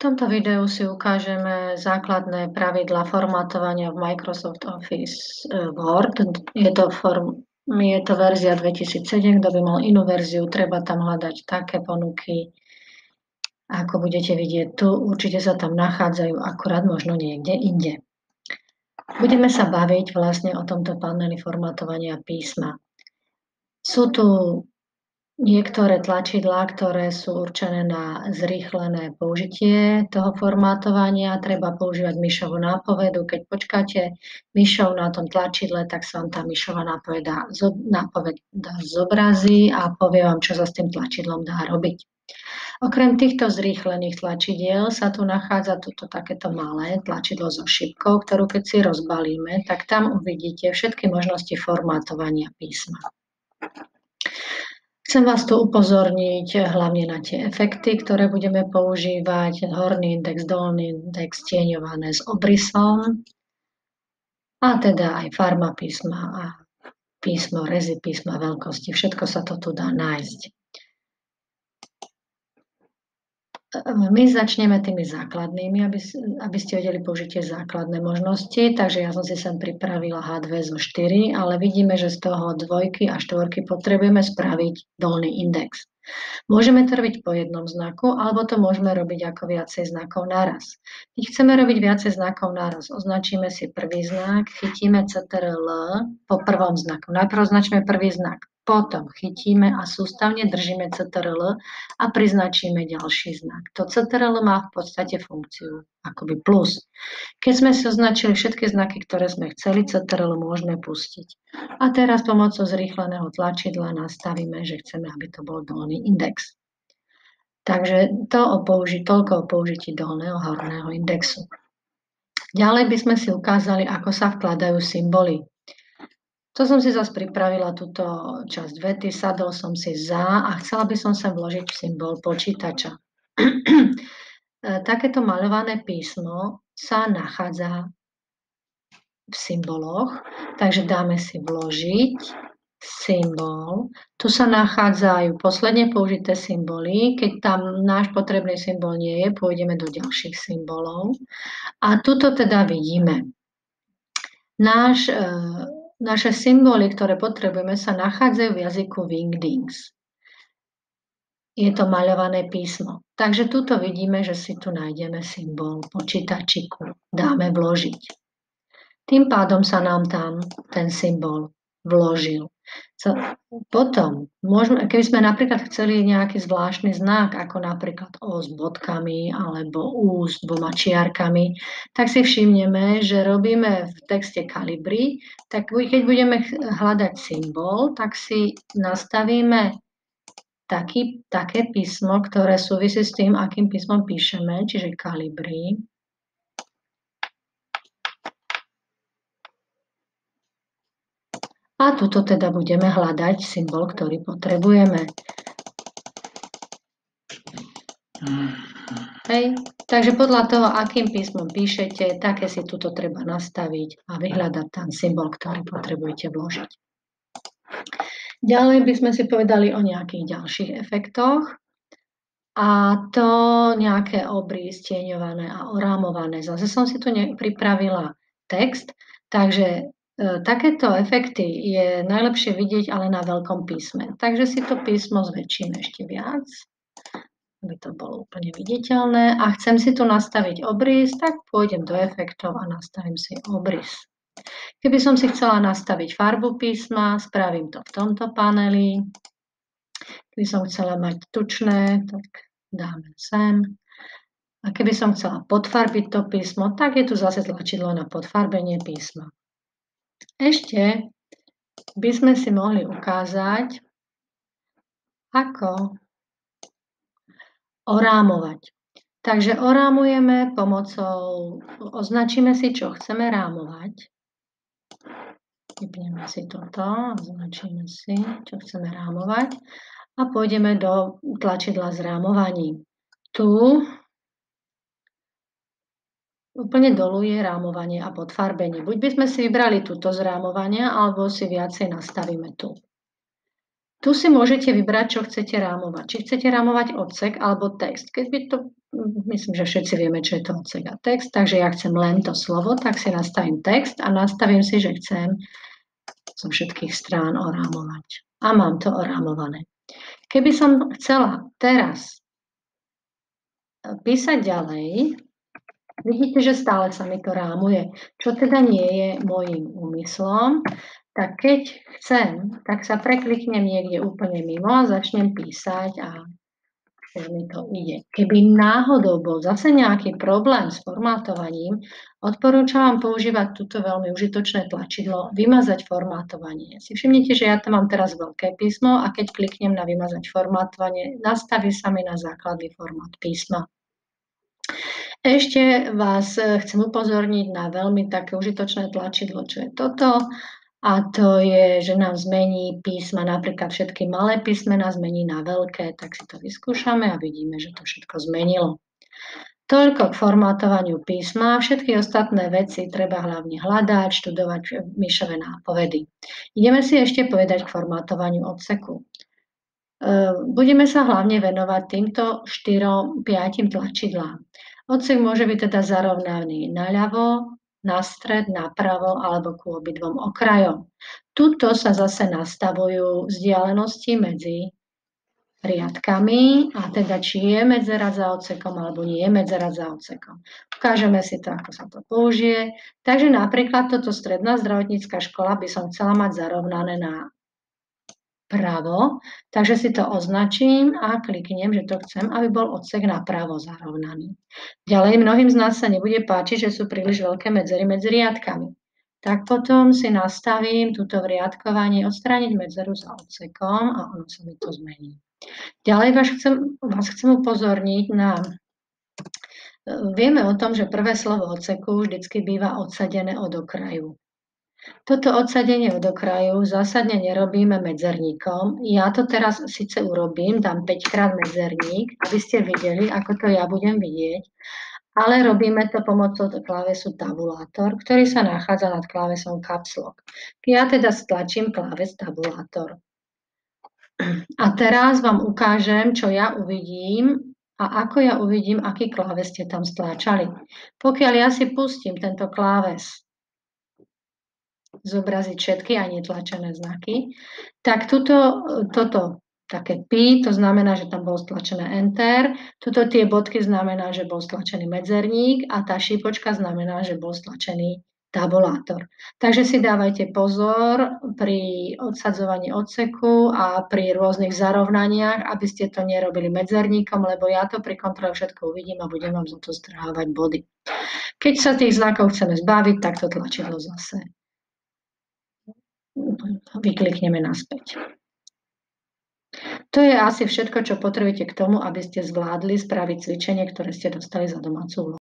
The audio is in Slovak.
tomto videu si ukážeme základné pravidlá formátovania v Microsoft Office Word. Je to verzia 2007, kto by mal inú verziu, treba tam hľadať také ponuky, ako budete vidieť tu. Určite sa tam nachádzajú, akurát možno niekde inde. Budeme sa baviť vlastne o tomto paneli formátovania písma. Sú tu niektoré tlačidlá, ktoré sú určené na zrýchlené použitie toho formátovania. Treba používať myšovú nápovedu. Keď počkáte myšou na tom tlačidle, tak sa vám tá myšová nápoveda zobrazí a povie vám, čo sa s tým tlačidlom dá robiť. Okrem týchto zrýchlených tlačidiel sa tu nachádza takéto malé tlačidlo so šipkou, ktorú keď si rozbalíme, tak tam uvidíte všetky možnosti formátovania písma. Chcem vás tu upozorniť hlavne na tie efekty, ktoré budeme používať. Horný index, dolný index, tieňované s obrysom a teda aj farba písma a písmo, rezy písma, veľkosti. Všetko sa to tu dá nájsť. My začneme tými základnými, aby ste vedeli použiť tie základné možnosti. Takže ja som si sem pripravila H2 zo 4, ale vidíme, že z toho 2 a 4 potrebujeme spraviť dolný index. Môžeme to robiť po jednom znaku, alebo to môžeme robiť ako viacej znakov naraz. Keď chceme robiť viacej znakov naraz, označíme si prvý znak, chytíme CTRL po prvom znaku. Najprv označíme prvý znak, potom chytíme a sústavne držíme CTRL a priznačíme ďalší znak. To CTRL má v podstate funkciu akoby plus. Keď sme si označili všetky znaky, ktoré sme chceli, CTRL môžeme pustiť. A teraz pomocou zrýchleného tlačidla nastavíme, že chceme, aby to bol dolný index. Takže toľko o použití dolného a horného indexu. Ďalej by sme si ukázali, ako sa vkladajú symboly. To som si zase pripravila túto časť vety, sadol som si za a chcela by som sem vložiť symbol počítača. Takéto maľované písmo sa nachádza v symboloch, takže dáme si vložiť symbol. Tu sa nachádzajú posledne použité symboly. Keď tam náš potrebný symbol nie je, pôjdeme do ďalších symbolov. A tuto teda vidíme. Naše symboly, ktoré potrebujeme, sa nachádzajú v jazyku Wingdings. Je to maľované písmo. Takže tuto vidíme, že si tu nájdeme symbol počítačiku. Dáme vložiť. Tým pádom sa nám tam ten symbol vložil. Potom, keby sme napríklad chceli nejaký zvláštny znak, ako napríklad O s bodkami alebo U s 2 čiarkami, tak si všimneme, že robíme v texte kalibry, tak keď budeme hľadať symbol, tak si nastavíme také písmo, ktoré súvisí s tým, akým písmom píšeme, čiže kalibry. A tuto teda budeme hľadať symbol, ktorý potrebujeme. Hej. Takže podľa toho, akým písmom píšete, také si tuto treba nastaviť a vyhľadať ten symbol, ktorý potrebujete vložiť. Ďalej by sme si povedali o nejakých ďalších efektoch. A to nejaké obrys, tieňované a orámované. Zase som si tu pripravila text, takže takéto efekty je najlepšie vidieť ale na veľkom písme. Takže si to písmo zväčším ešte viac, aby to bolo úplne viditeľné. A chcem si tu nastaviť obrys, tak pôjdem do efektov a nastavím si obrys. Keby som si chcela nastaviť farbu písma, spravím to v tomto paneli. Keby som chcela mať tučné, tak dáme sem. A keby som chcela podfarbiť to písmo, tak je tu zase tlačidlo na podfarbenie písma. Ešte by sme si mohli ukázať, ako orámovať. Takže orámujeme pomocou, označíme si, čo chceme rámovať. Vypneme si toto, označíme si, čo chceme rámovať a pôjdeme do tlačidla s rámovaním. Tu úplne dolu je rámovanie a podfarbenie. Buď by sme si vybrali túto z rámovania, alebo si viacej nastavíme tu. Tu si môžete vybrať, čo chcete rámovať. Či chcete rámovať odsek alebo text. Keď by to myslím, že všetci vieme, čo je to odsek a text, takže ja chcem len to slovo, tak si nastavím text a nastavím si, že chcem zo všetkých strán orámovať. A mám to orámované. Keby som chcela teraz písať ďalej, vidíte, že stále sa mi to rámuje, čo teda nie je môjim úmyslom, tak keď chcem, tak sa prekliknem niekde úplne mimo a začnem písať a už mi to ide. Keby náhodou bol zase nejaký problém s formátovaním, odporúčam vám používať túto veľmi užitočné tlačidlo vymazať formátovanie. Si všimnite, že ja tam mám teraz veľké písmo a keď kliknem na vymazať formátovanie, nastaví sa mi na základný formát písma. Ešte vás chcem upozorniť na veľmi také užitočné tlačidlo, čo je toto. A to je, že nám zmení písma, napríklad všetky malé písmená zmení na veľké, tak si to vyskúšame a vidíme, že to všetko zmenilo. Toľko k formátovaniu písma. Všetky ostatné veci treba hlavne hľadať, študovať myšové nápovedy. Ideme si ešte povedať k formátovaniu odseku. Budeme sa hlavne venovať týmto 4-5 tlačidlám. Odsek môže byť teda zarovnaný naľavo, na stred, napravo alebo ku obidvom okrajom. Tuto sa zase nastavujú vzdialenosti medzi riadkami a teda či je medzera za odsekom alebo nie je medzera za odsekom. Ukážeme si to, ako sa to použije. Takže napríklad toto stredná zdravotnícka škola by som chcela mať zarovnané na pravo, takže si to označím a kliknem, že to chcem, aby bol odsek napravo zarovnaný. Ďalej, mnohým z nás sa nebude páčiť, že sú príliš veľké medzery medzi riadkami. Tak potom si nastavím túto v riadkovaní odstrániť medzeru za odsekom a ono sa mi to zmení. Ďalej vás chcem upozorniť na... Vieme o tom, že prvé slovo odseku vždycky býva odsadené od okraju. Toto odsadenie od okraju zásadne nerobíme medzerníkom. Ja to teraz síce urobím, dám 5-krát medzerník, aby ste videli, ako to ja budem vidieť, ale robíme to pomocou klávesu tabulátor, ktorý sa nachádza nad klávesom caps lock. Ja teda stlačím kláves tabulátor. A teraz vám ukážem, čo ja uvidím a ako ja uvidím, aký kláves ste tam stlačali. Pokiaľ ja si pustím tento kláves zobraziť všetky aj netlačené znaky, tak toto také pi, to znamená, že tam bolo stlačené enter, tuto tie bodky znamená, že bol stlačený medzerník a tá šípočka znamená, že bol stlačený tabulátor. Takže si dávajte pozor pri odsadzovaní odseku a pri rôznych zarovnaniach, aby ste to nerobili medzerníkom, lebo ja to pri kontrole všetko uvidím a budem vám za to strhávať body. Keď sa tých znakov chceme zbaviť, tak to tlačidlo zase vyklikneme naspäť. To je asi všetko, čo potrebujete k tomu, aby ste zvládli spraviť cvičenie, ktoré ste dostali za domácu úlohu.